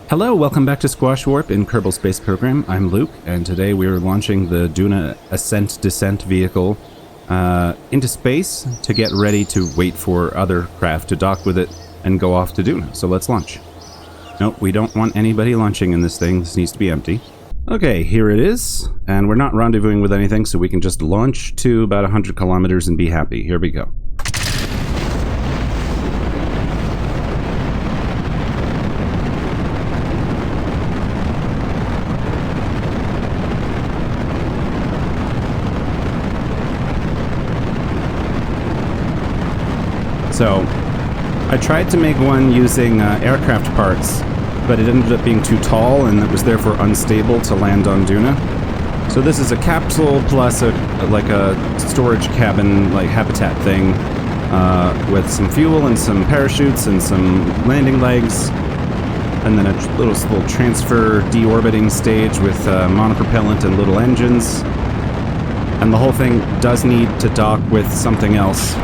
Hello, welcome back to Squashwarp in Kerbal Space Program. I'm Luke, and today we are launching the Duna Ascent-Descent vehicle into space to get ready to wait for other craft to dock with it and go off to Duna. So let's launch. Nope, we don't want anybody launching in this thing. This needs to be empty. Okay, here it is, and we're not rendezvousing with anything, so we can just launch to about 100 kilometers and be happy. Here we go. So, I tried to make one using aircraft parts, but it ended up being too tall and it was therefore unstable to land on Duna. So this is a capsule plus a storage cabin, like habitat thing, with some fuel and some parachutes and some landing legs, and then a little transfer deorbiting stage with monopropellant and little engines. And the whole thing does need to dock with something else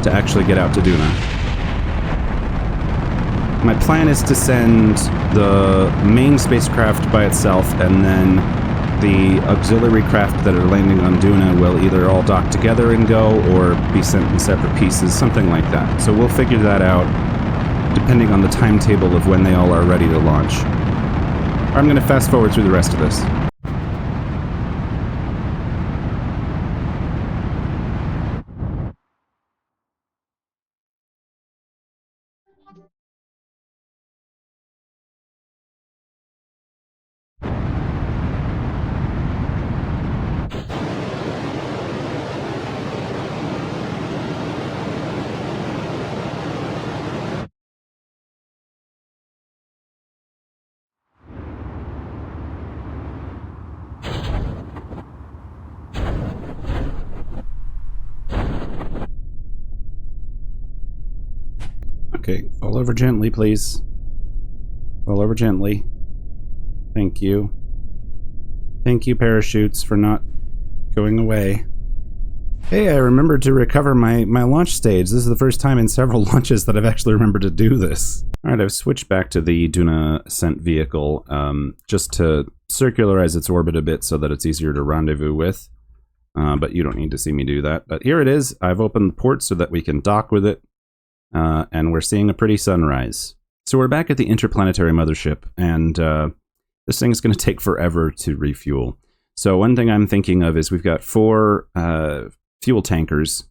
to actually get out to Duna. My plan is to send the main spacecraft by itself, and then the auxiliary craft that are landing on Duna will either all dock together and go, or be sent in separate pieces, something like that. So we'll figure that out depending on the timetable of when they all are ready to launch. I'm going to fast forward through the rest of this. Okay, fall over gently, please. Fall over gently. Thank you. Thank you, parachutes, for not going away. Hey, I remembered to recover my launch stage. This is the first time in several launches that I've actually remembered to do this. Alright, I've switched back to the Duna Ascent vehicle, just to circularize its orbit a bit so that it's easier to rendezvous with. But you don't need to see me do that. But here it is. I've opened the port so that we can dock with it. And we're seeing a pretty sunrise. So we're back at the interplanetary mothership, and this thing's going to take forever to refuel. So one thing I'm thinking of is we've got 4 fuel tankers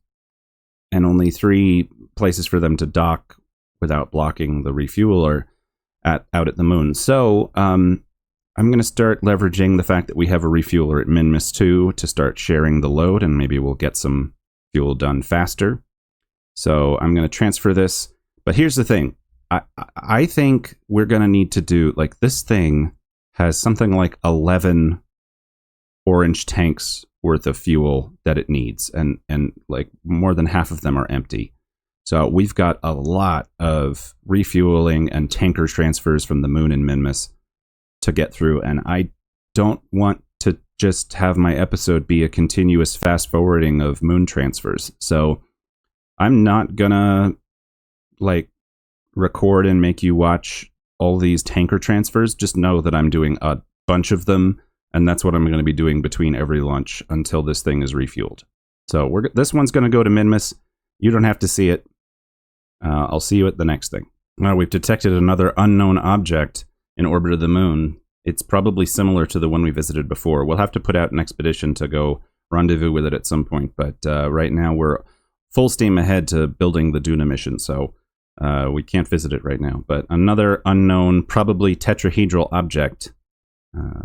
and only 3 places for them to dock without blocking the refueler out at the moon. So I'm going to start leveraging the fact that we have a refueler at Minmus 2 to start sharing the load, and maybe we'll get some fuel done faster. So I'm going to transfer this. But here's the thing. I think we're going to need to do, like, this thing has something like 11 orange tanks worth of fuel that it needs. And like more than half of them are empty. So we've got a lot of refueling and tanker transfers from the moon and Minmus to get through. And I don't want to just have my episode be a continuous fast forwarding of moon transfers. So I'm not gonna, like, record and make you watch all these tanker transfers. Just know that I'm doing a bunch of them, and that's what I'm going to be doing between every launch until this thing is refueled. So this one's going to go to Minmus. You don't have to see it. I'll see you at the next thing. Now, we've detected another unknown object in orbit of the moon. It's probably similar to the one we visited before. We'll have to put out an expedition to go rendezvous with it at some point, but right now we're full steam ahead to building the Duna mission, so we can't visit it right now. But another unknown, probably tetrahedral object.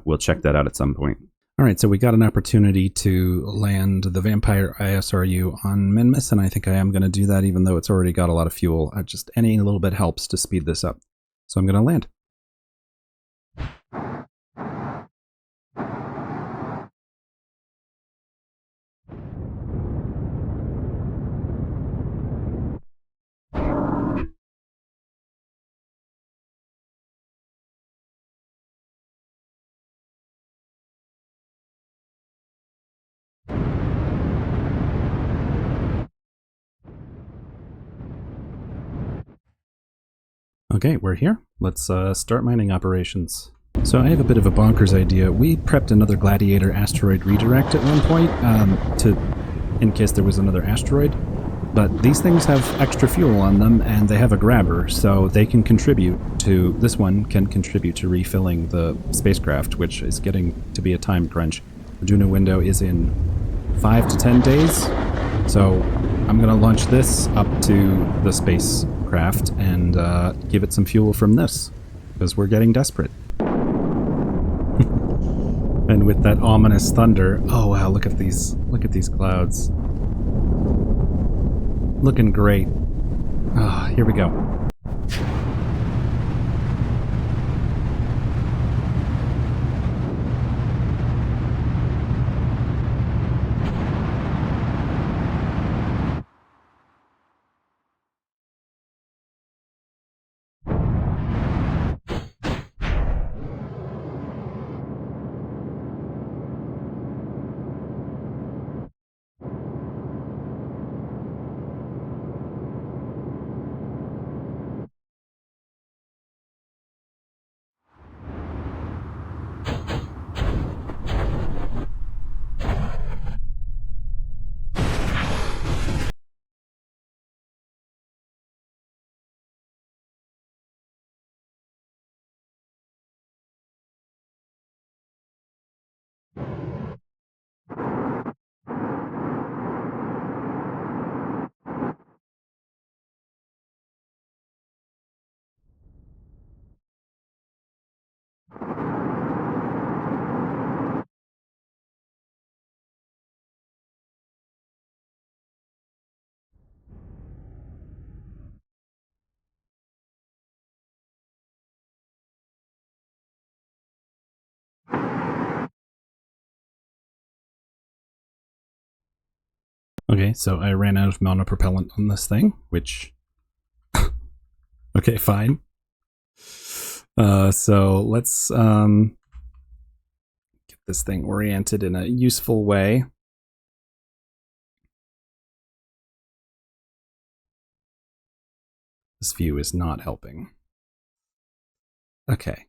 We'll check that out at some point. All right, so we got an opportunity to land the Vampire ISRU on Minmus, and I think I am going to do that even though it's already got a lot of fuel. Just any little bit helps to speed this up. So I'm going to land. Okay, we're here. Let's start mining operations. So I have a bit of a bonkers idea. We prepped another Gladiator asteroid redirect at one point in case there was another asteroid. But these things have extra fuel on them, and they have a grabber, so they can contribute to... This one can contribute to refilling the spacecraft, which is getting to be a time crunch. The Juno window is in 5 to 10 days, so I'm going to launch this up to the spacecraft and give it some fuel from this, because we're getting desperate. And with that ominous thunder... Oh wow, look at these clouds. Looking great. Ah, here we go. Okay, so I ran out of monopropellant on this thing, which... okay, fine. So let's get this thing oriented in a useful way. This view is not helping. Okay.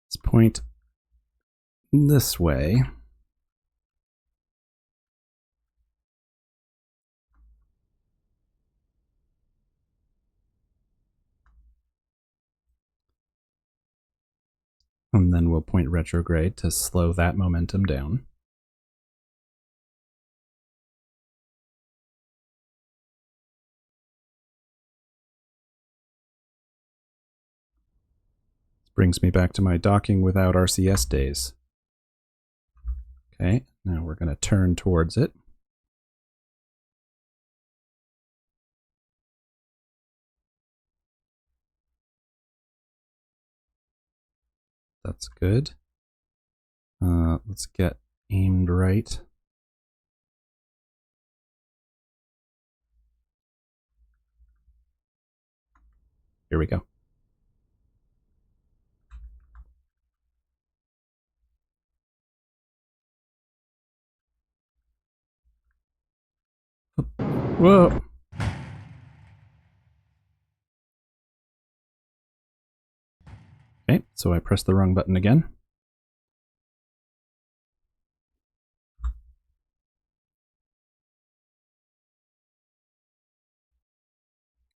Let's point this way. And then we'll point retrograde to slow that momentum down. This brings me back to my docking without RCS days. Okay, now we're going to turn towards it. That's good. Let's get aimed right. Here we go. Whoa! Okay, so I pressed the wrong button again.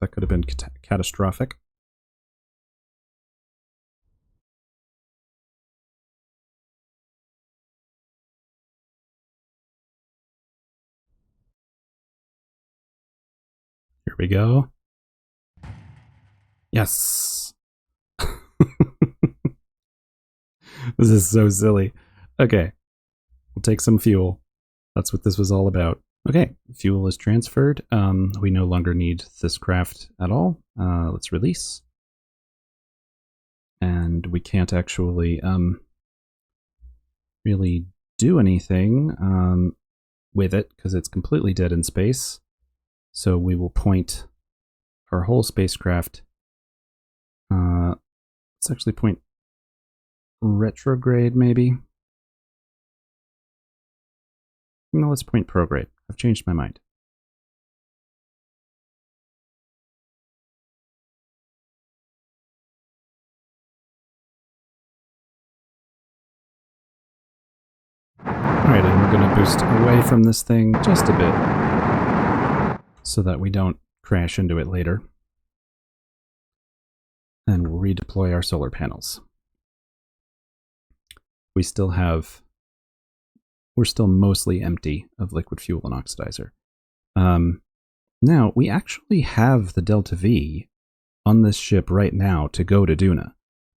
That could have been catastrophic. Here we go. Yes! This is so silly. Okay, we'll take some fuel. That's what this was all about. Okay, fuel is transferred. We no longer need this craft at all. Let's release. And we can't actually really do anything with it because it's completely dead in space. So we will point our whole spacecraft. Let's actually point retrograde, maybe. No, let's point prograde. I've changed my mind. we're going to boost away from this thing just a bit so that we don't crash into it later. And we'll redeploy our solar panels. We're still mostly empty of liquid fuel and oxidizer. Now, we actually have the Delta V on this ship right now to go to Duna.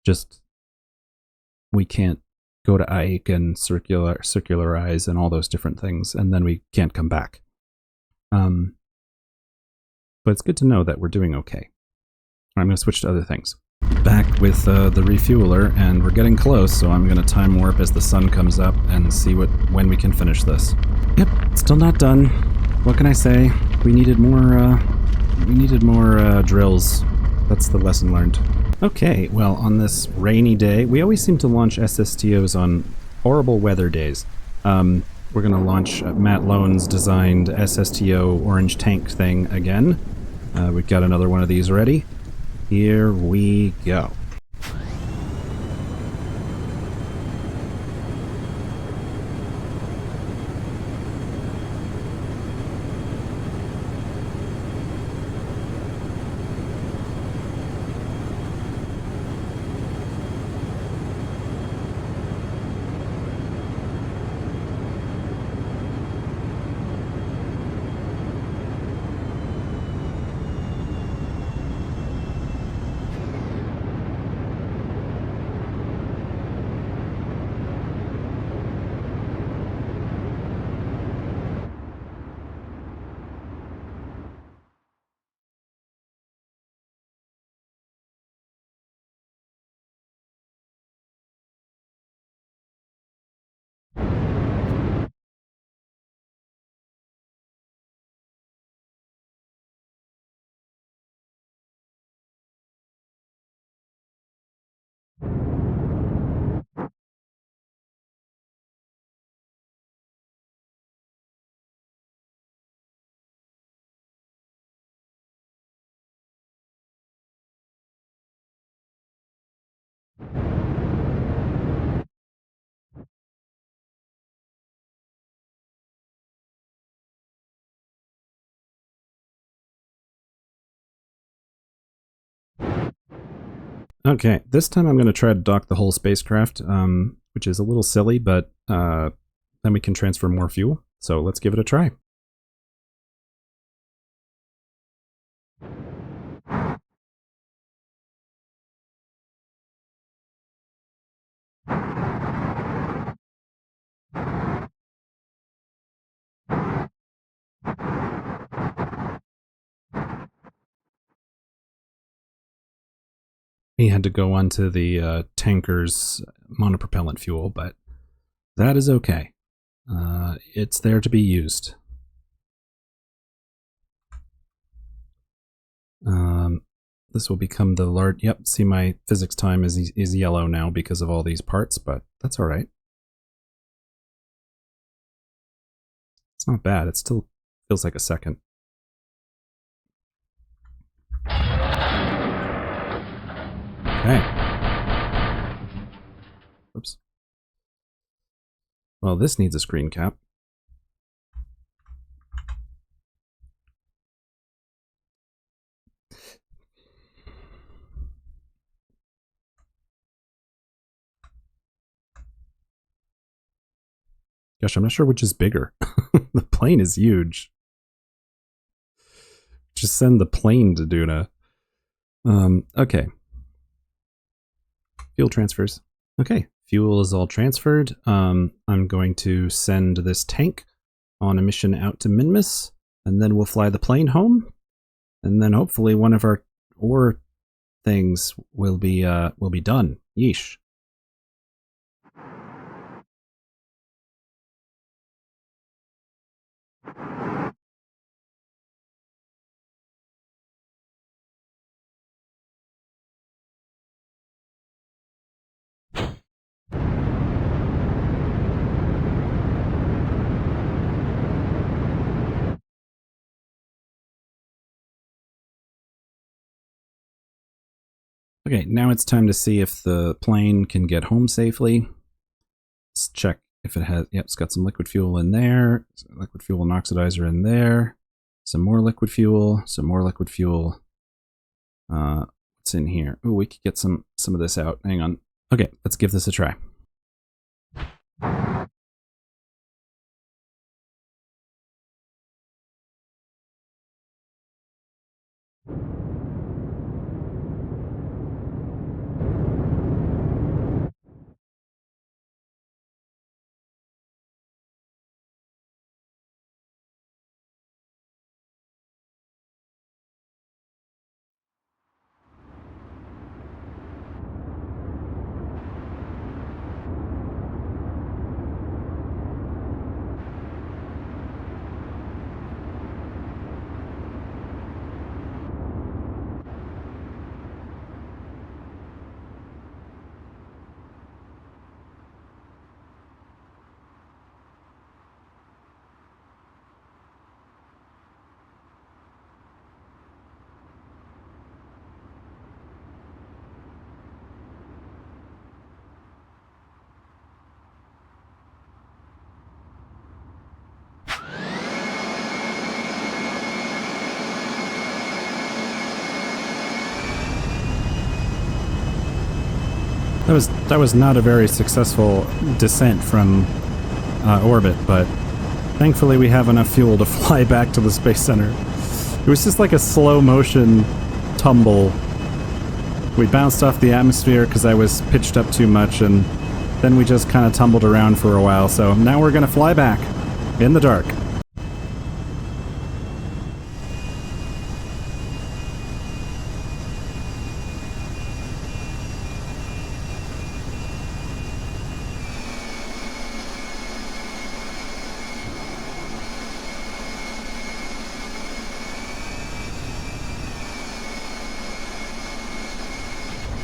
Just, we can't go to Ike and circularize and all those different things, and then we can't come back. But it's good to know that we're doing okay. I'm going to switch to other things. Back with the refueler, and we're getting close, so I'm going to time warp as the sun comes up and see when we can finish this. Yep, still not done. What can I say? We needed more drills. That's the lesson learned. Okay, well, on this rainy day, we always seem to launch SSTOs on horrible weather days. We're going to launch Matt Lone's designed SSTO orange tank thing again. We've got another one of these ready. Here we go. Okay, this time I'm going to try to dock the whole spacecraft, which is a little silly, but then we can transfer more fuel. So let's give it a try. He had to go onto the tanker's monopropellant fuel, but that is okay. It's there to be used. This will become the large... Yep, see, my physics time is yellow now because of all these parts, but that's all right. It's not bad. It still feels like a second. Okay. Oops. Well, this needs a screen cap. Gosh, I'm not sure which is bigger. The plane is huge. Just send the plane to Duna. Okay. Fuel transfers. Okay, fuel is all transferred. I'm going to send this tank on a mission out to Minmus, and then we'll fly the plane home, and then hopefully one of our ore things will be done. Yeesh. Okay, now it's time to see if the plane can get home safely. Let's check if it has, yep, it's got some liquid fuel in there, liquid fuel and oxidizer in there, some more liquid fuel, some more liquid fuel. What's in here? Oh, we could get some of this out. Hang on. Okay, let's give this a try. That was not a very successful descent from orbit, but thankfully we have enough fuel to fly back to the Space Center. It was just like a slow motion tumble. We bounced off the atmosphere because I was pitched up too much, and then we just kind of tumbled around for a while, so now we're going to fly back in the dark.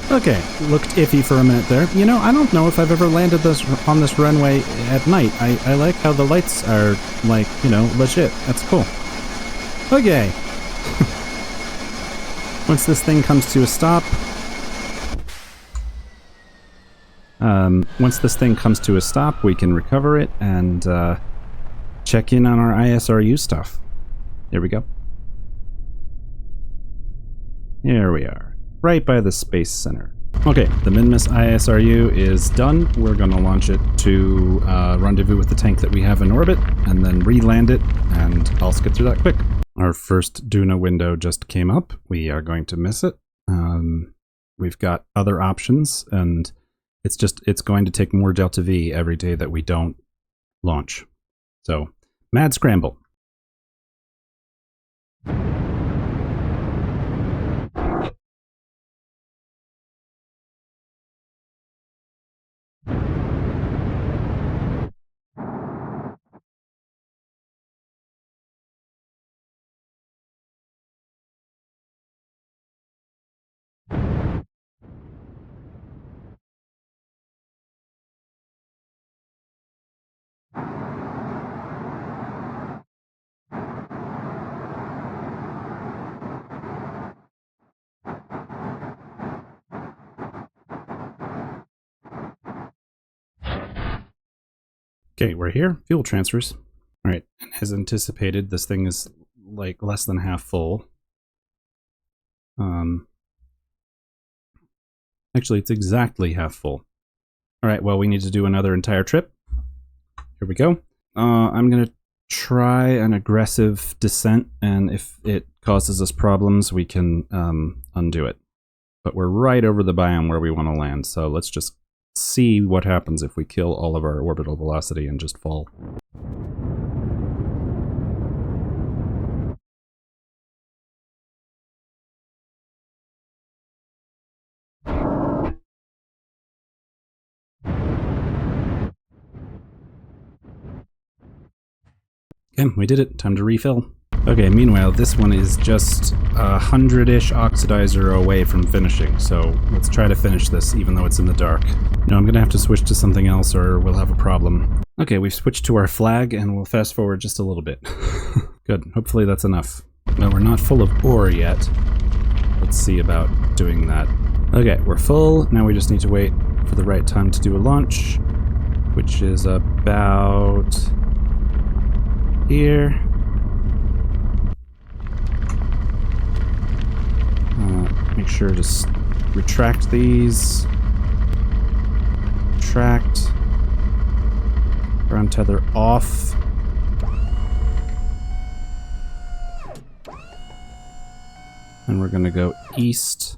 Okay, looked iffy for a minute there. You know, I don't know if I've ever landed on this runway at night. I like how the lights are, like, you know, legit. That's cool. Okay. Once this thing comes to a stop... once this thing comes to a stop, we can recover it and check in on our ISRU stuff. There we go. Here we are. Right by the Space Center. Okay, the Minmus ISRU is done. We're going to launch it to rendezvous with the tank that we have in orbit, and then re-land it, and I'll skip through that quick. Our first Duna window just came up. We are going to miss it. We've got other options, and it's going to take more Delta V every day that we don't launch. So, mad scramble. Okay, we're here. Fuel transfers. Alright, and as anticipated, this thing is like less than half full. Actually, it's exactly half full. Alright, well, we need to do another entire trip. Here we go. I'm gonna try an aggressive descent, and if it causes us problems, we can undo it. But we're right over the biome where we want to land, so let's just see what happens if we kill all of our orbital velocity and just fall. Okay, we did it. Time to refill. Okay, meanwhile, this one is just 100-ish oxidizer away from finishing, so let's try to finish this even though it's in the dark. No, I'm gonna have to switch to something else or we'll have a problem. Okay, we've switched to our flag and we'll fast forward just a little bit. Good, hopefully that's enough. No, we're not full of ore yet. Let's see about doing that. Okay, we're full. Now we just need to wait for the right time to do a launch, which which is about here. Make sure to retract these. Retract. Ground tether off. And we're going to go east.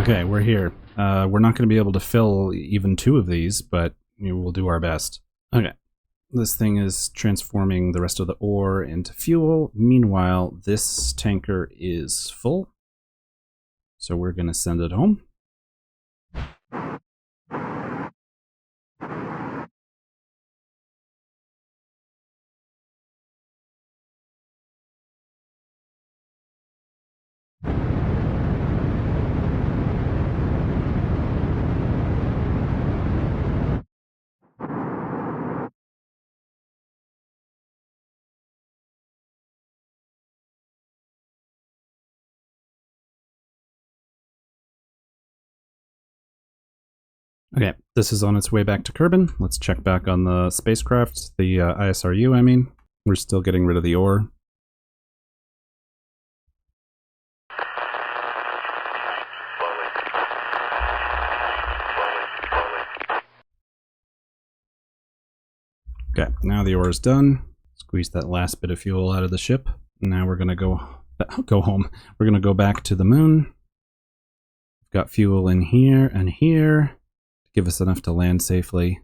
Okay, we're here. We're not going to be able to fill even 2 of these, but we'll do our best. Okay, this thing is transforming the rest of the ore into fuel. Meanwhile, this tanker is full, so we're going to send it home. Okay, this is on its way back to Kerbin. Let's check back on the spacecraft, the ISRU, I mean. We're still getting rid of the ore. Okay, now the ore is done. Squeeze that last bit of fuel out of the ship. Now we're going to go home. We're going to go back to the moon. We've got fuel in here and here. Give us enough to land safely.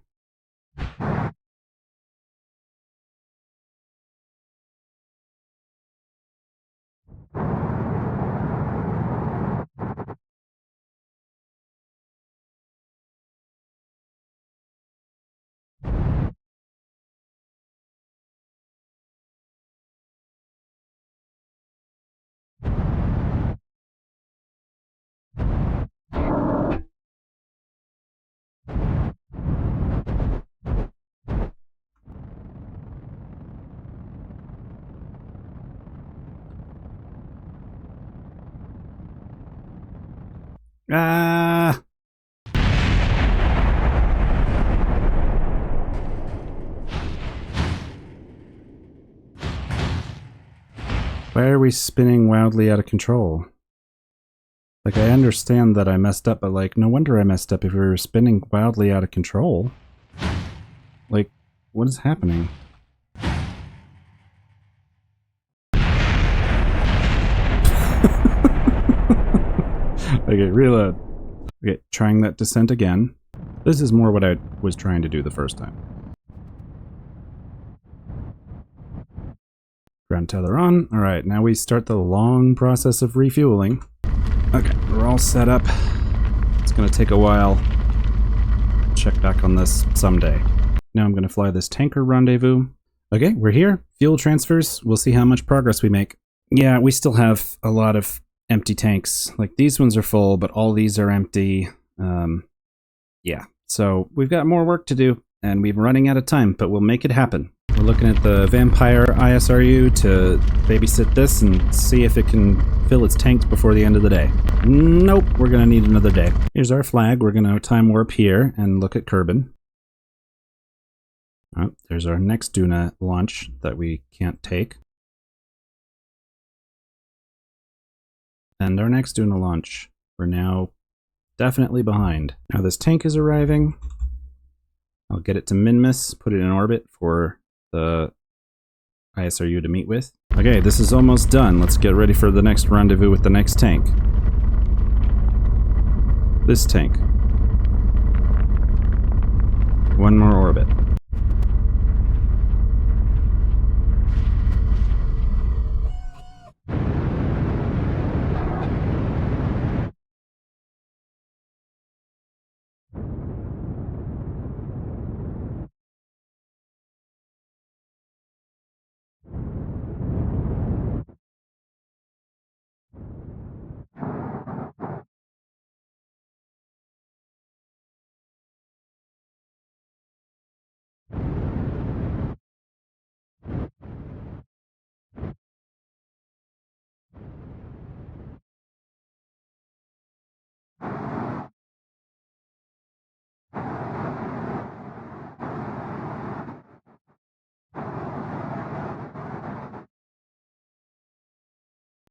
Ah! Why are we spinning wildly out of control? Like, I understand that I messed up, but like, no wonder I messed up if we were spinning wildly out of control. Like, what is happening? Okay, reload. Okay, trying that descent again. This is more what I was trying to do the first time. Ground tether on. Alright, now we start the long process of refueling. Okay, we're all set up. It's gonna take a while. Check back on this someday. Now I'm gonna fly this tanker rendezvous. Okay, we're here. Fuel transfers. We'll see how much progress we make. Yeah, we still have a lot of empty tanks. Like, these ones are full, but all these are empty. Yeah, so we've got more work to do, and we're running out of time, but we'll make it happen. We're looking at the Vampire ISRU to babysit this and see if it can fill its tanks before the end of the day. Nope, we're gonna need another day. Here's our flag. We're gonna time warp here and look at Kerbin. Oh, there's our next Duna launch that we can't take. And our next Duna launch. We're now definitely behind. Now this tank is arriving. I'll get it to Minmus, put it in orbit for the ISRU to meet with. Okay, this is almost done. Let's get ready for the next rendezvous with the next tank. This tank. One more orbit.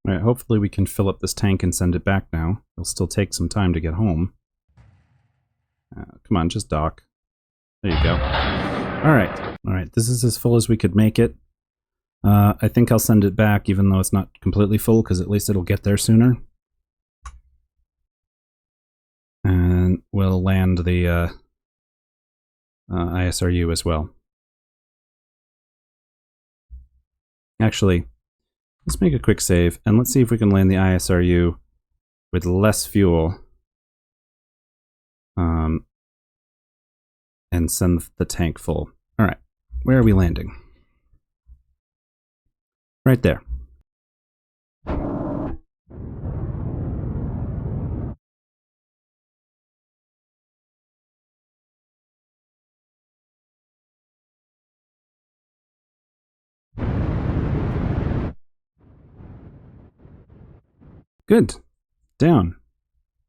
Alright, hopefully we can fill up this tank and send it back now. It'll still take some time to get home. Come on, just dock. There you go. Alright, this is as full as we could make it. I think I'll send it back even though it's not completely full, because at least it'll get there sooner. And we'll land the ISRU as well. Actually, let's make a quick save, and let's see if we can land the ISRU with less fuel. And send the tank full. Alright, where are we landing? Right there. Good. Down.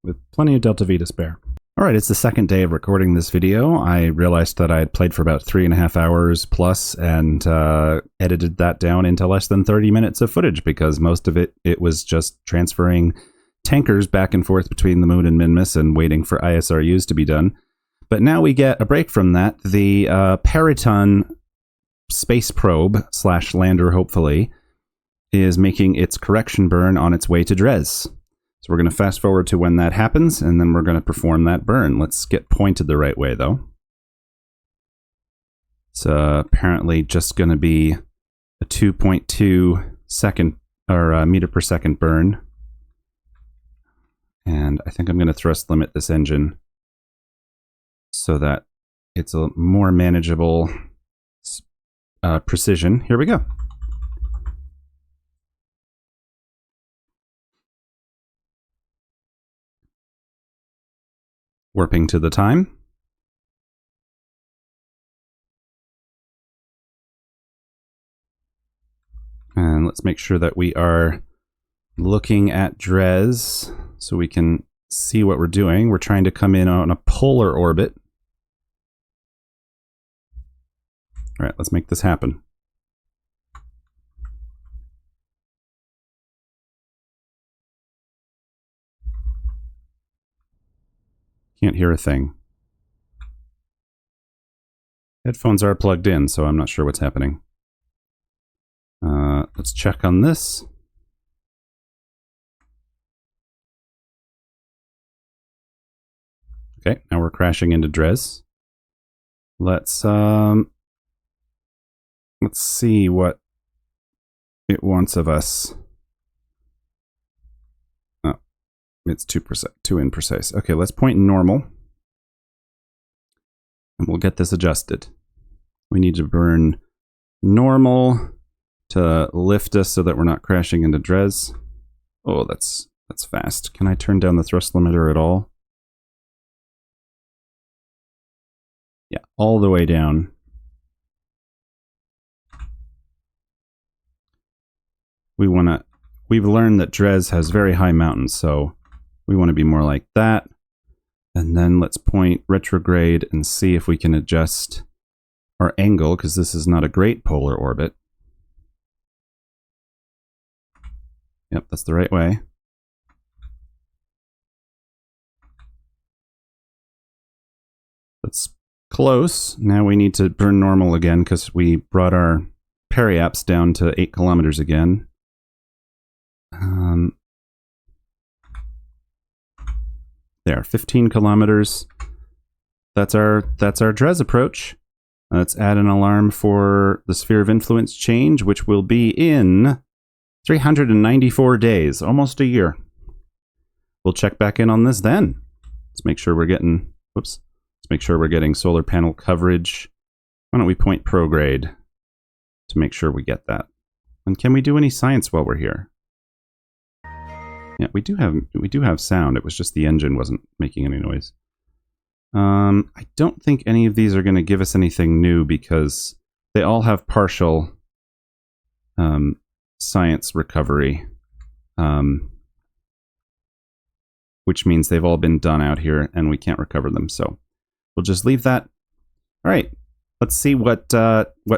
With plenty of Delta V to spare. Alright, it's the second day of recording this video. I realized that I had played for about 3.5 hours plus and edited that down into less than 30 minutes of footage because most of it was just transferring tankers back and forth between the moon and Minmus and waiting for ISRUs to be done. But now we get a break from that. The Periton space probe / lander, hopefully, is making its correction burn on its way to Dres. So we're going to fast forward to when that happens, and then we're going to perform that burn. Let's get pointed the right way, though. It's apparently just going to be a 2.2 second or meter per second burn. And I think I'm going to thrust limit this engine so that it's a more manageable precision. Here we go. Warping to the time. And let's make sure that we are looking at Dres so we can see what we're doing. We're trying to come in on a polar orbit. All right, let's make this happen. Can't hear a thing. Headphones are plugged in, so I'm not sure what's happening. Let's check on this. Okay, now we're crashing into Dres. Let's see what it wants of us. Oh, it's too imprecise. Okay, let's point normal. And we'll get this adjusted. We need to burn normal to lift us so that we're not crashing into Dres. Oh, that's fast. Can I turn down the thrust limiter at all? Yeah, all the way down. We've learned that Dres has very high mountains, so we want to be more like that. And then let's point retrograde and see if we can adjust our angle, because this is not a great polar orbit. Yep, that's the right way. That's close. Now we need to burn normal again because we brought our periaps down to 8 kilometers again. There, 15 kilometers. That's our Dres approach. Let's add an alarm for the sphere of influence change, which will be in 394 days, almost a year. We'll check back in on this then. Let's make sure we're getting, whoops. Let's make sure we're getting solar panel coverage. Why don't we point prograde to make sure we get that? And can we do any science while we're here? Yeah, we do have sound. It was just the engine wasn't making any noise. I don't think any of these are going to give us anything new because they all have partial science recovery, which means they've all been done out here and we can't recover them. So we'll just leave that. All right, let's see what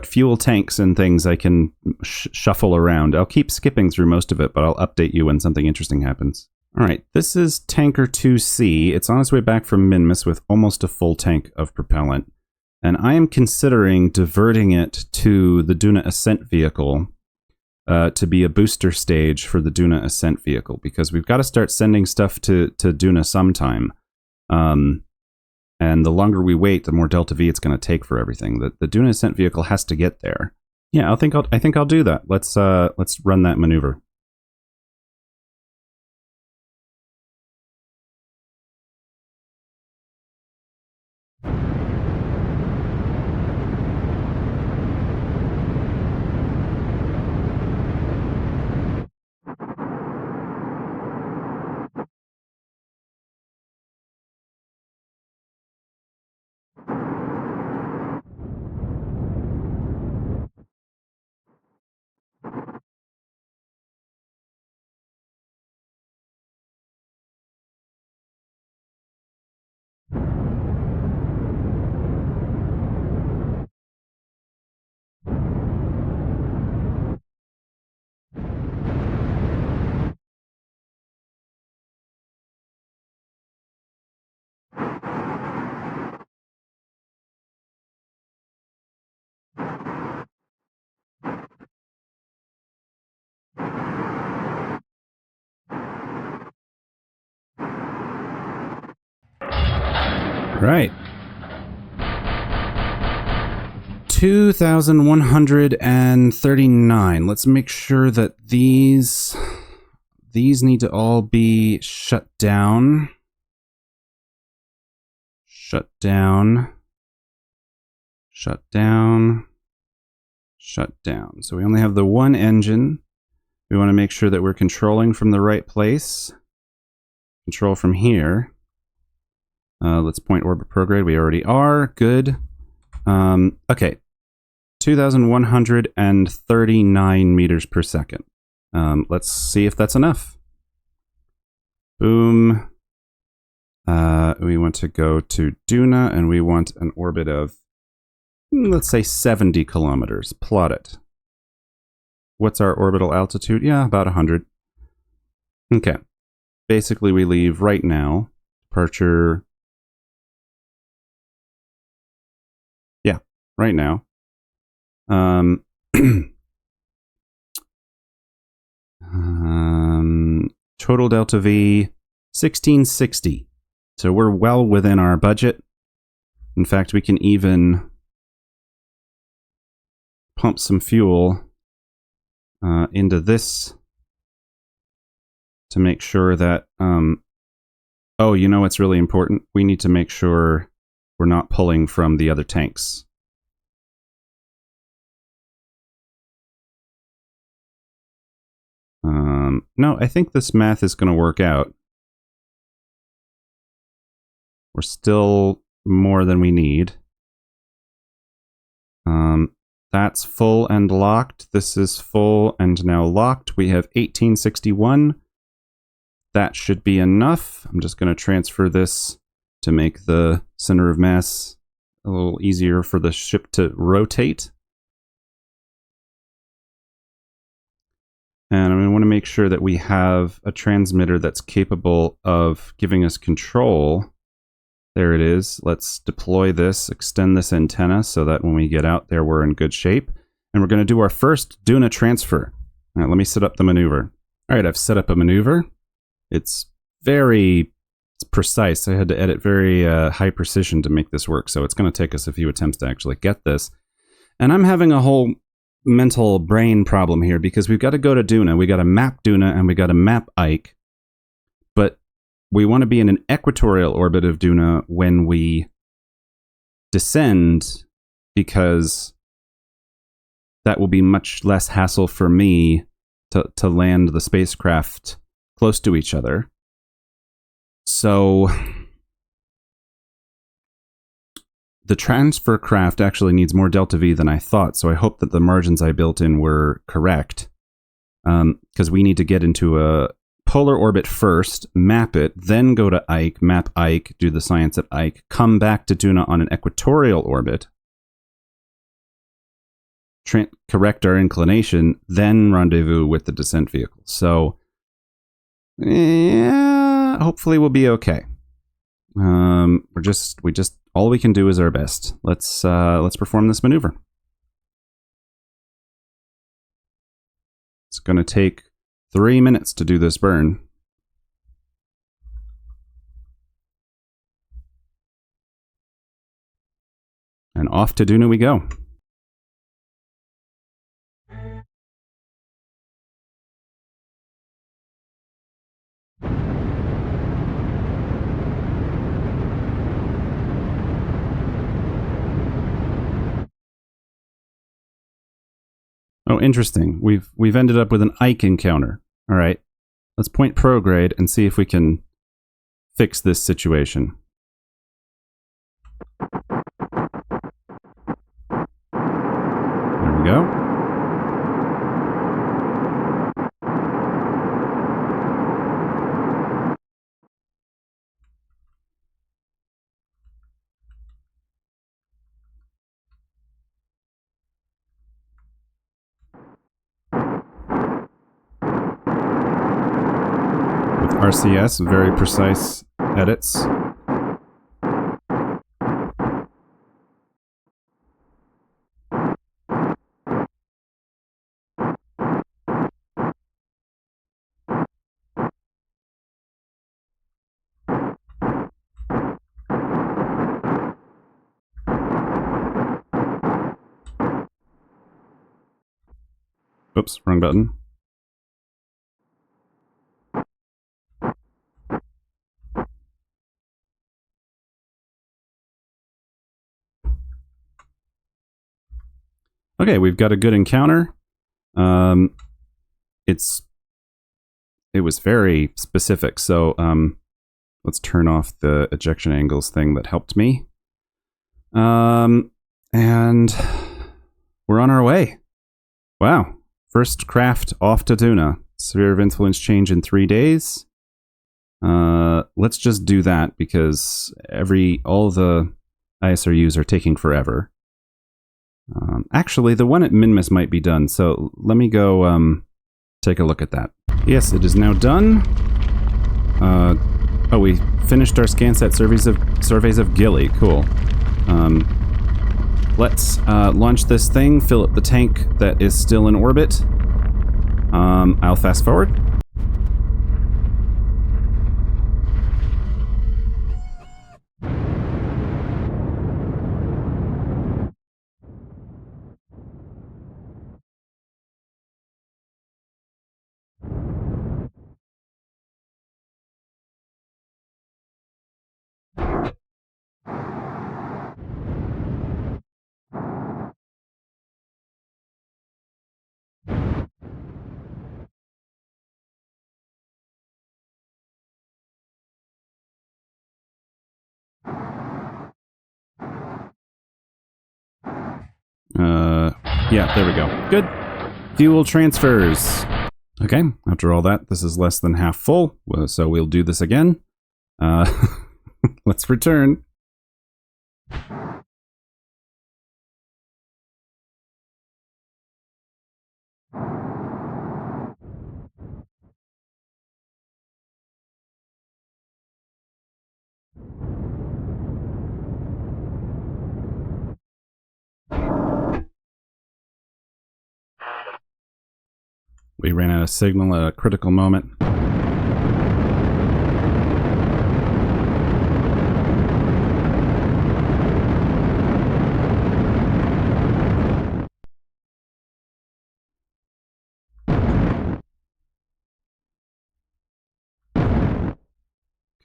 fuel tanks and things I can shuffle around. I'll keep skipping through most of it, but I'll update you when something interesting happens. All right, this is Tanker 2C. It's on its way back from Minmus with almost a full tank of propellant. And I am considering diverting it to the Duna Ascent vehicle to be a booster stage for the Duna Ascent vehicle, because we've got to start sending stuff to Duna sometime. And the longer we wait, the more Delta V it's going to take for everything. The Duna Ascent vehicle has to get there. Yeah, I think I'll do that. Let's run that maneuver. Right. 2,139. Let's make sure that these need to all be shut down. Shut down. Shut down. Shut down. So we only have the one engine. We want to make sure that we're controlling from the right place. Control from here. Let's point orbit prograde. We already are. Good. Okay. 2,139 meters per second. Let's see if that's enough. Boom. We want to go to Duna, and we want an orbit of, let's say, 70 kilometers. Plot it. What's our orbital altitude? Yeah, about 100. Okay. Basically, we leave right now. Departure. Yeah, right now. Total Delta V, 1660. So we're well within our budget. In fact, we can even pump some fuel into this to make sure that, oh, you know what's really important? We need to make sure we're not pulling from the other tanks. No, I think this math is going to work out. We're still more than we need. That's full and locked. This is full and now locked. We have 1861. That should be enough. I'm just going to transfer this to make the center of mass a little easier for the ship to rotate. And I want to make sure that we have a transmitter that's capable of giving us control. There it is. Let's deploy this, extend this antenna so that when we get out there, we're in good shape. And we're going to do our first Duna transfer. All right, let me set up the maneuver. All right, I've set up a maneuver. It's very precise. I had to edit very high precision to make this work, so it's going to take us a few attempts to actually get this. And I'm having a whole mental brain problem here because we've got to go to Duna. We got to map Duna and we got to map Ike. But we want to be in an equatorial orbit of Duna when we descend, because that will be much less hassle for me to land the spacecraft close to each other. So the transfer craft actually needs more delta V than I thought, so I hope that the margins I built in were correct. Because we need to get into a polar orbit first, map it, then go to Ike, map Ike, do the science at Ike, come back to Duna on an equatorial orbit, correct our inclination, then rendezvous with the descent vehicle. So, yeah, hopefully we'll be okay. We just all we can do is our best. Let's perform this maneuver. It's going to take 3 minutes to do this burn. And off to Duna we go. Oh, interesting. We've ended up with an Ike encounter. All right. Let's point prograde and see if we can fix this situation. There we go. RCS, very precise edits. Oops, wrong button. Okay, we've got a good encounter. It was very specific, so let's turn off the ejection angles thing that helped me. And we're on our way. Wow. First craft off to Duna. Sphere of influence change in 3 days. Let's just do that because all the ISRUs are taking forever. Actually, the one at Minmus might be done, so let me go take a look at that. Yes, it is now done. Oh, we finished our ScanSat surveys of Gilly. Cool. Let's launch this thing, fill up the tank that is still in orbit. I'll fast forward. Yeah, there we go. Good. Fuel transfers. Okay, after all that, this is less than half full, so we'll do this again. Let's return. We ran out of signal at a critical moment.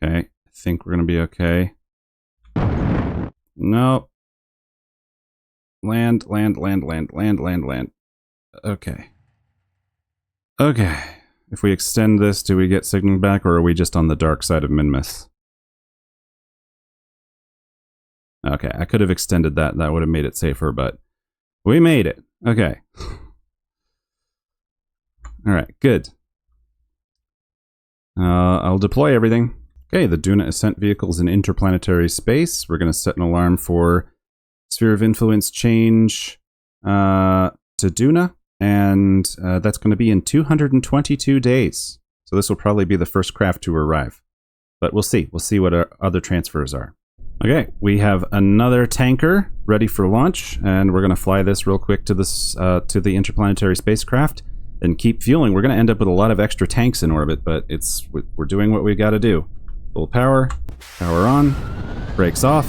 Okay, I think we're going to be okay. Nope. Land. Okay. Okay. If we extend this, do we get signal back, or are we just on the dark side of Minmus? Okay, I could have extended that. That would have made it safer, but we made it. Okay. All right, good. I'll deploy everything. Okay, the Duna Ascent vehicle is in interplanetary space. We're going to set an alarm for Sphere of Influence change to Duna, and that's going to be in 222 days. So this will probably be the first craft to arrive. But we'll see. We'll see what our other transfers are. Okay, we have another tanker ready for launch, and we're going to fly this real quick to this to the interplanetary spacecraft and keep fueling. We're going to end up with a lot of extra tanks in orbit, but we're doing what we got to do. Full power, power on, brakes off.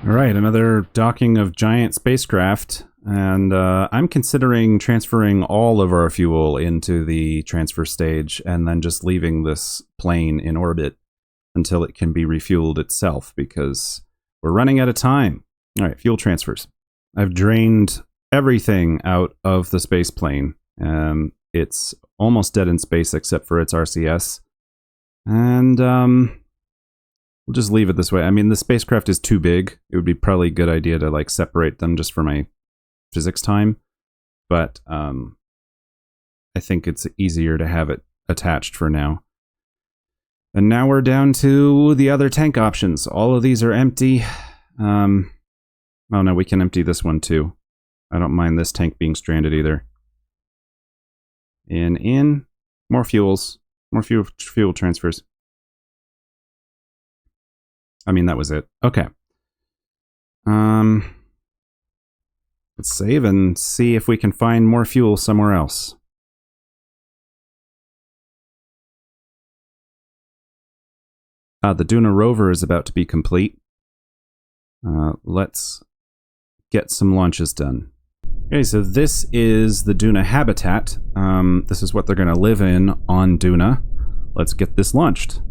All right, another docking of giant spacecraft, and I'm considering transferring all of our fuel into the transfer stage and then just leaving this plane in orbit until it can be refueled itself, because we're running out of time. All right, fuel transfers. I've drained everything out of the space plane. It's almost dead in space except for its RCS. And we'll just leave it this way. I mean, the spacecraft is too big. It would be probably a good idea to like separate them just for my physics time. But I think it's easier to have it attached for now. And now we're down to the other tank options. All of these are empty. Oh no, we can empty this one too. I don't mind this tank being stranded either. In. More fuels. More fuel transfers. I mean, that was it. Okay. Let's save and see if we can find more fuel somewhere else. The Duna rover is about to be complete. Let's get some launches done. Okay, so this is the Duna habitat. This is what they're going to live in on Duna. Let's get this launched.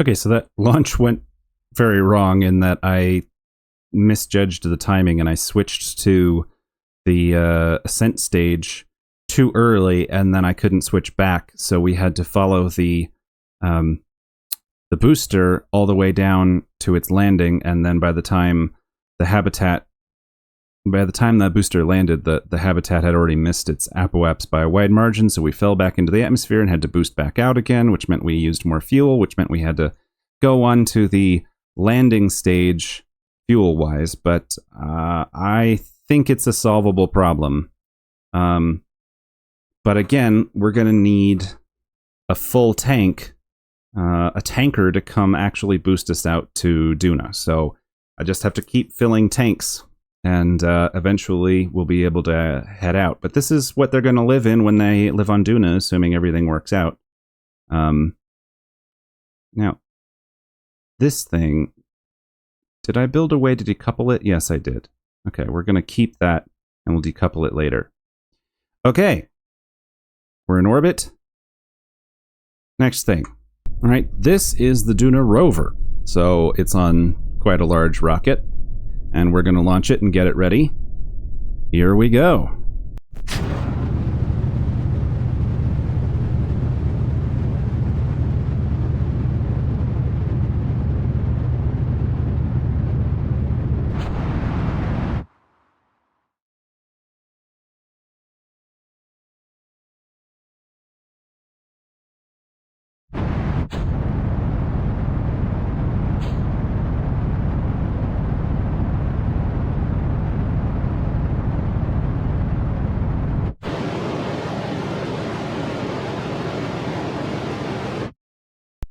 Okay, so that launch went very wrong in that I misjudged the timing and I switched to the ascent stage too early, and then I couldn't switch back, so we had to follow the booster all the way down to its landing, and then by the time the booster landed, the habitat had already missed its apoaps by a wide margin, so we fell back into the atmosphere and had to boost back out again, which meant we used more fuel, which meant we had to go on to the landing stage fuel-wise, but I think it's a solvable problem. But again, we're going to need a full tank, a tanker to come actually boost us out to Duna. So I just have to keep filling tanks, and eventually we'll be able to head out. But this is what they're going to live in when they live on Duna, assuming everything works out. Now, this thing, did I build a way to decouple it? Yes, I did. Okay, we're going to keep that, and we'll decouple it later. Okay. We're in orbit. Next thing. All right, this is the Duna rover. So it's on quite a large rocket, and we're going to launch it and get it ready. Here we go.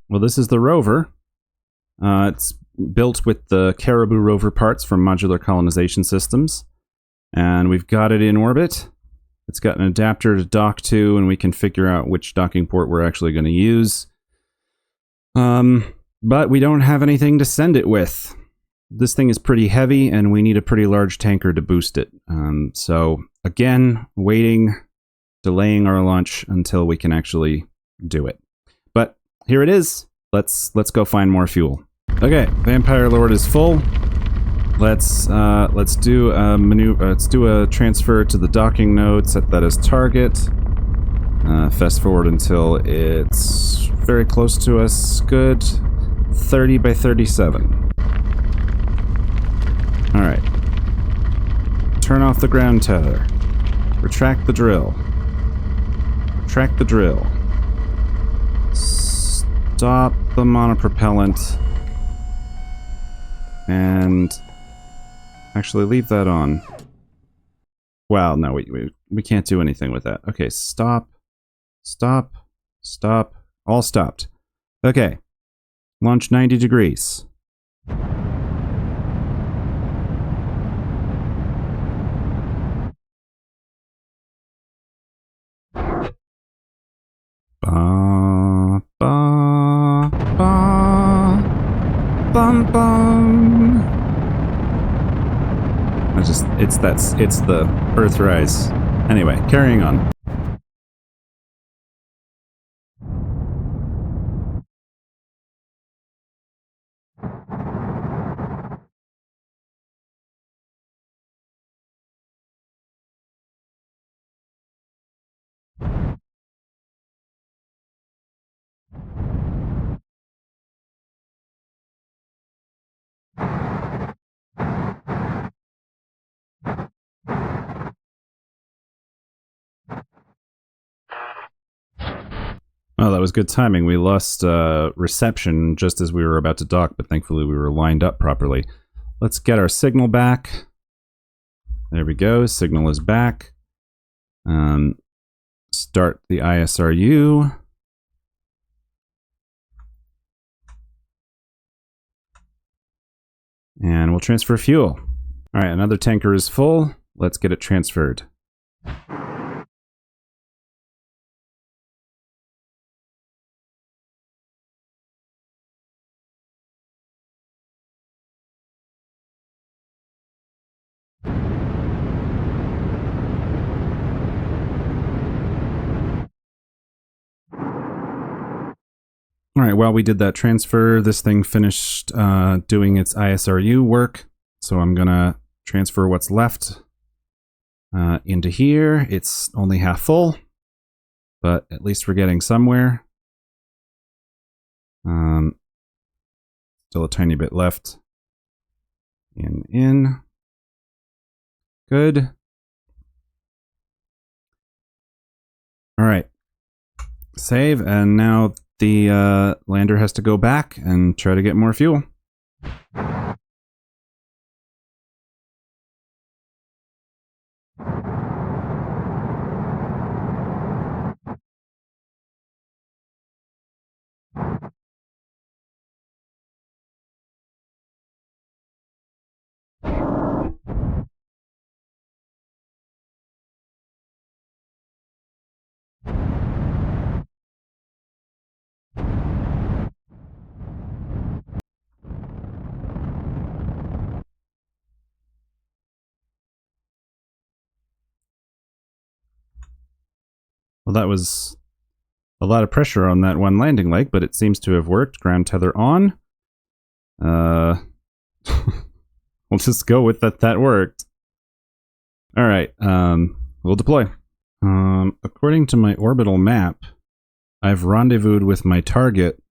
Well, this is the rover. It's built with the Caribou rover parts from Modular Colonization Systems. And we've got it in orbit. It's got an adapter to dock to, and we can figure out which docking port we're actually going to use. But we don't have anything to send it with. This thing is pretty heavy, and we need a pretty large tanker to boost it. So, again, delaying our launch until we can actually do it. But here it is. Let's go find more fuel. Okay, Vampire Lord is full. Let's do a maneuver. Let's do a transfer to the docking node. Set that as target. Fast forward until it's very close to us. Good. 30 by 37. All right. Turn off the ground tether. Retract the drill. Retract the drill. Stop the monopropellant. And actually leave that on. Wow, no, we can't do anything with that. Okay, stop. Stop. Stop. All stopped. Okay. Launch 90 degrees. Ba, ba, ba, bum, bum. It's the Earthrise. Anyway, carrying on. Oh, that was good timing. We lost reception just as we were about to dock, but thankfully we were lined up properly. Let's get our signal back. There we go. Signal is back. Start the ISRU. And we'll transfer fuel. All right, another tanker is full. Let's get it transferred. Alright, while we did that transfer, this thing finished doing its ISRU work. So I'm gonna transfer what's left into here. It's only half full, but at least we're getting somewhere. Still a tiny bit left. In. Good. Alright. Save, and now the lander has to go back and try to get more fuel. Well, that was a lot of pressure on that one landing leg, but it seems to have worked. Ground tether on. We'll just go with that worked. Alright, we'll deploy. According to my orbital map, I've rendezvoused with my target,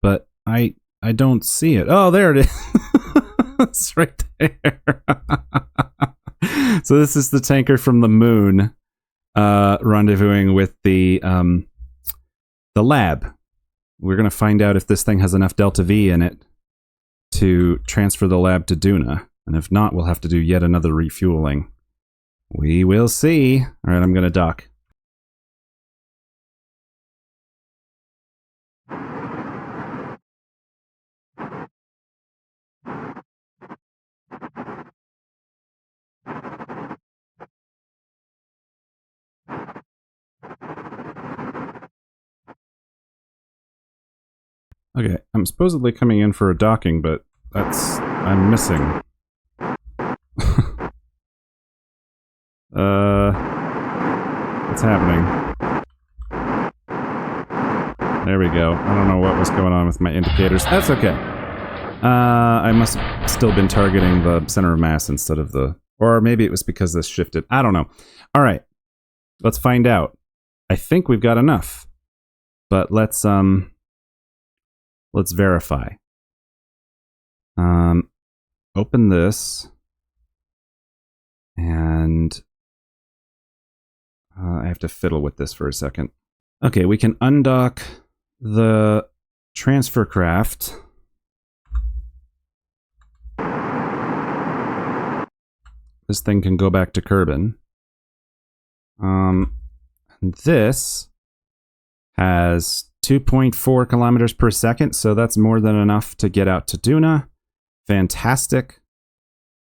but I don't see it. Oh, there it is! It's right there. So this is the tanker from the moon, rendezvousing with the lab. We're gonna find out if this thing has enough Delta V in it to transfer the lab to Duna, and if not, we'll have to do yet another refueling. We will see. Alright, I'm gonna dock. Okay, I'm supposedly coming in for a docking, but I'm missing. What's happening? There we go. I don't know what was going on with my indicators. That's okay. I must have still been targeting the center of mass instead of the... Or maybe it was because this shifted. I don't know. Alright. Let's find out. I think we've got enough. But let's verify. Open this. And I have to fiddle with this for a second. Okay, we can undock the transfer craft. This thing can go back to Kerbin. This has 2.4 kilometers per second, so that's more than enough to get out to Duna. Fantastic.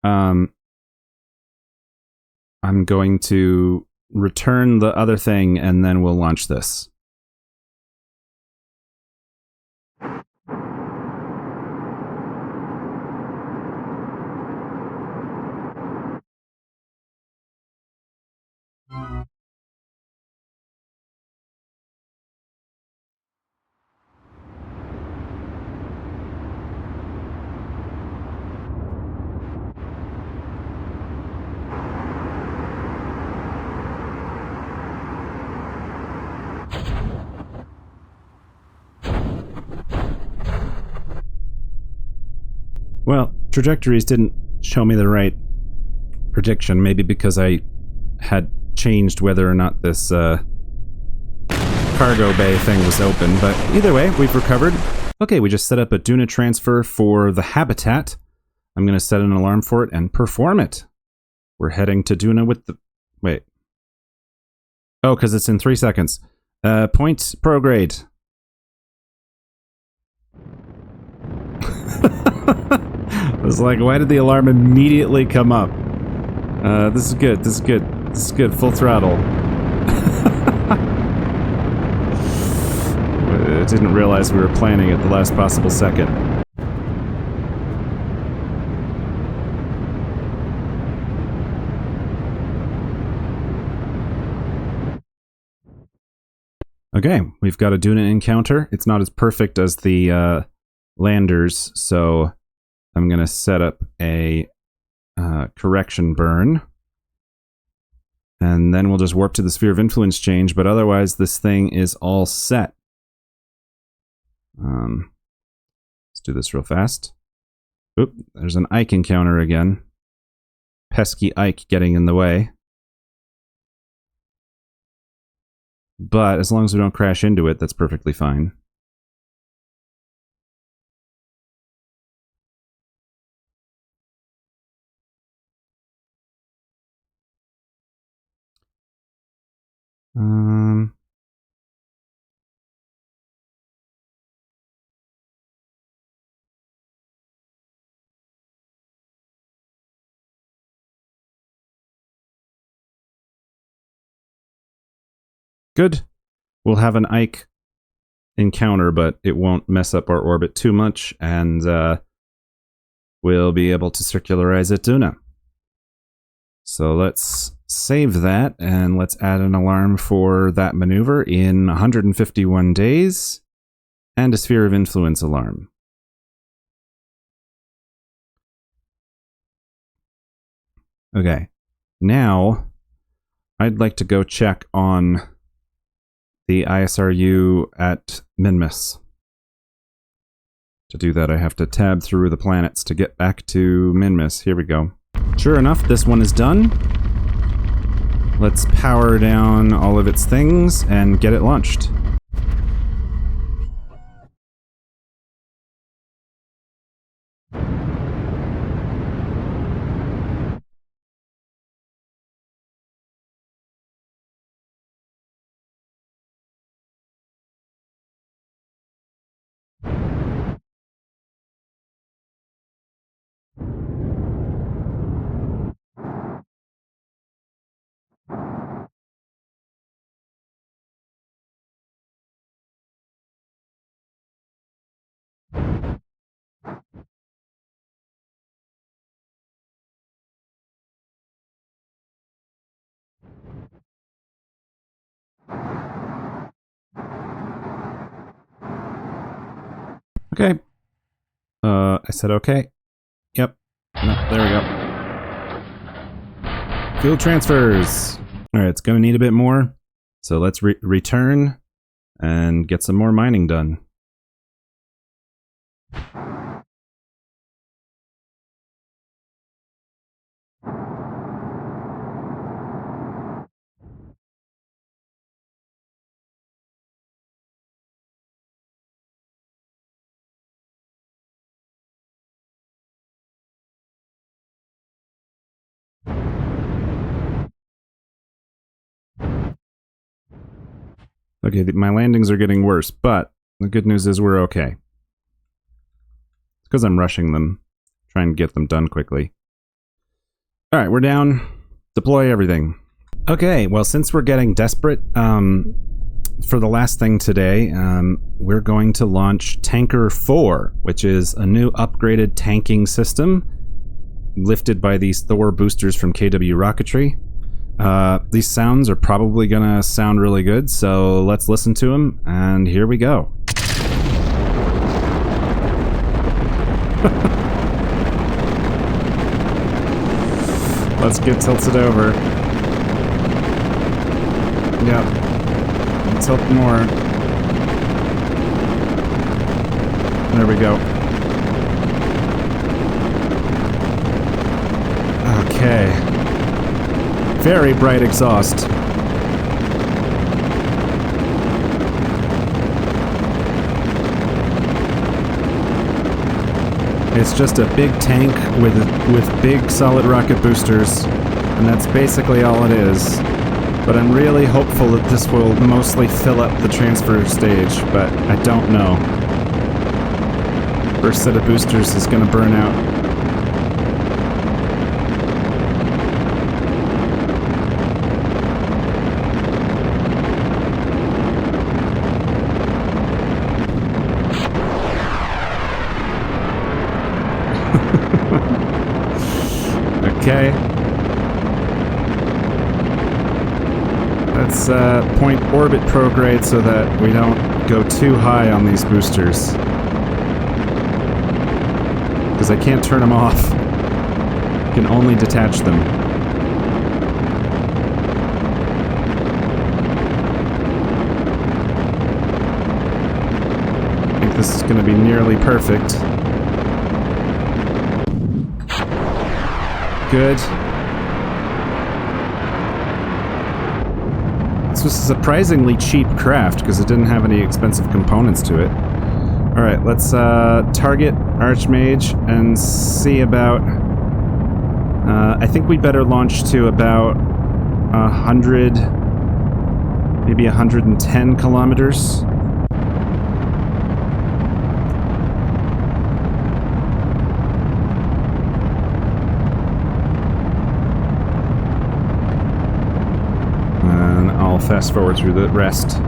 I'm going to return the other thing, and then we'll launch this. Well, trajectories didn't show me the right prediction, maybe because I had changed whether or not this cargo bay thing was open, but either way, we've recovered. Okay, we just set up a Duna transfer for the habitat. I'm going to set an alarm for it and perform it. We're heading to Duna with the... Wait. Oh, because it's in 3 seconds. Point prograde. I was like, why did the alarm immediately come up? This is good, this is good, this is good, full throttle. I didn't realize we were planning at the last possible second. Okay, we've got a Duna encounter. It's not as perfect as the landers, so I'm going to set up a correction burn. And then we'll just warp to the Sphere of Influence change, but otherwise this thing is all set. Let's do this real fast. Oop, there's an Ike encounter again. Pesky Ike getting in the way. But as long as we don't crash into it, that's perfectly fine. Good. We'll have an Ike encounter, but it won't mess up our orbit too much, and we'll be able to circularize at Duna. So let's save that, and let's add an alarm for that maneuver in 151 days, and a Sphere of Influence alarm. Okay, now I'd like to go check on the ISRU at Minmus. To do that, I have to tab through the planets to get back to Minmus. Here we go. Sure enough, this one is done. Let's power down all of its things and get it launched. Okay. I said okay. Yep. No, there we go. Fuel transfers. Alright, it's going to need a bit more. So let's return and get some more mining done. Okay, my landings are getting worse, but the good news is we're okay. It's because I'm rushing them, trying to get them done quickly. Alright, we're down. Deploy everything. Okay, well, since we're getting desperate, for the last thing today, we're going to launch Tanker 4, which is a new upgraded tanking system lifted by these Thor boosters from KW Rocketry. These sounds are probably gonna sound really good, so let's listen to them, and here we go. Let's get tilted over. Yep. Tilt more. There we go. Okay. Very bright exhaust. It's just a big tank with big solid rocket boosters, and that's basically all it is. But I'm really hopeful that this will mostly fill up the transfer stage, but I don't know. First set of boosters is going to burn out. Okay. Let's point orbit prograde so that we don't go too high on these boosters. Because I can't turn them off. I can only detach them. I think this is going to be nearly perfect. Good. This was a surprisingly cheap craft because it didn't have any expensive components to it. Alright, let's target Archmage and see about... I think we better launch to about 100, maybe 110 kilometers. And I'll fast forward through the rest.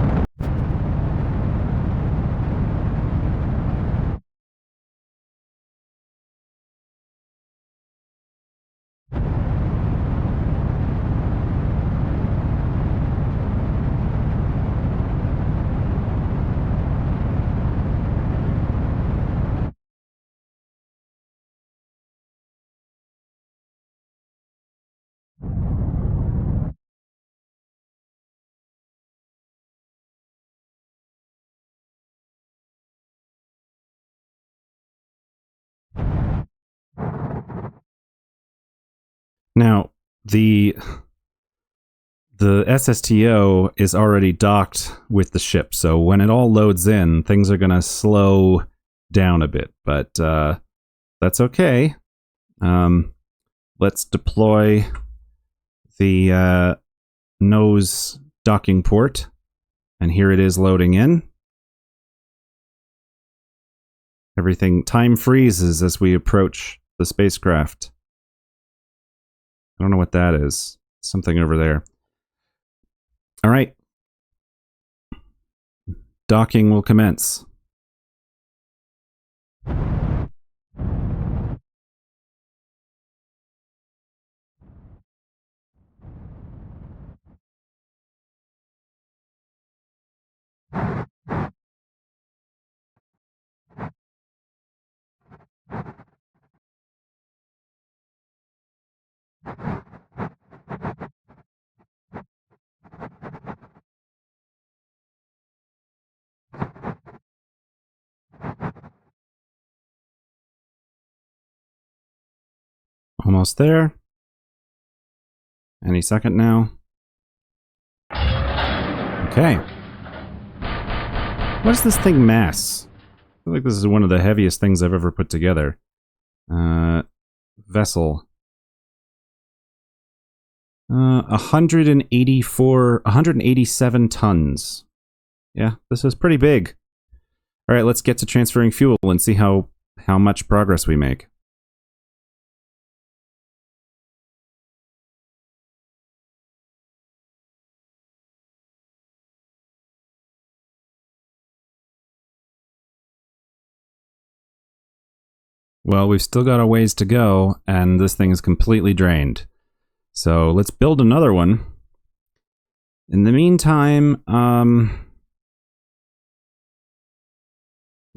Now, the SSTO is already docked with the ship, so when it all loads in, things are going to slow down a bit, but that's okay. Let's deploy the nose docking port, and here it is loading in. Time freezes as we approach the spacecraft. I don't know what that is. Something over there. All right. Docking will commence. Almost there. Any second now. Okay. What is this thing mass? I feel like this is one of the heaviest things I've ever put together. Vessel. 187 tons. Yeah, this is pretty big. Alright, let's get to transferring fuel and see how much progress we make. Well, we've still got a ways to go, and this thing is completely drained. So let's build another one. In the meantime, we're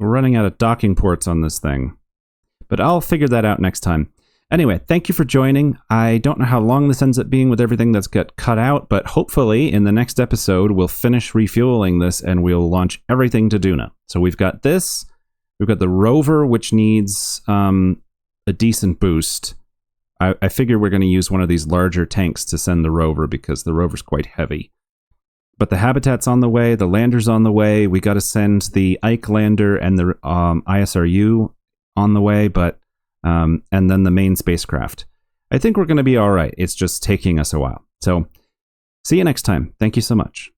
running out of docking ports on this thing. But I'll figure that out next time. Anyway, thank you for joining. I don't know how long this ends up being with everything that's got cut out, but hopefully in the next episode we'll finish refueling this and we'll launch everything to Duna. So we've got this. We've got the rover, which needs a decent boost. I figure we're going to use one of these larger tanks to send the rover because the rover's quite heavy. But the habitat's on the way, the lander's on the way. We got to send the Ike lander and the ISRU on the way, and then the main spacecraft. I think we're going to be all right. It's just taking us a while. So see you next time. Thank you so much.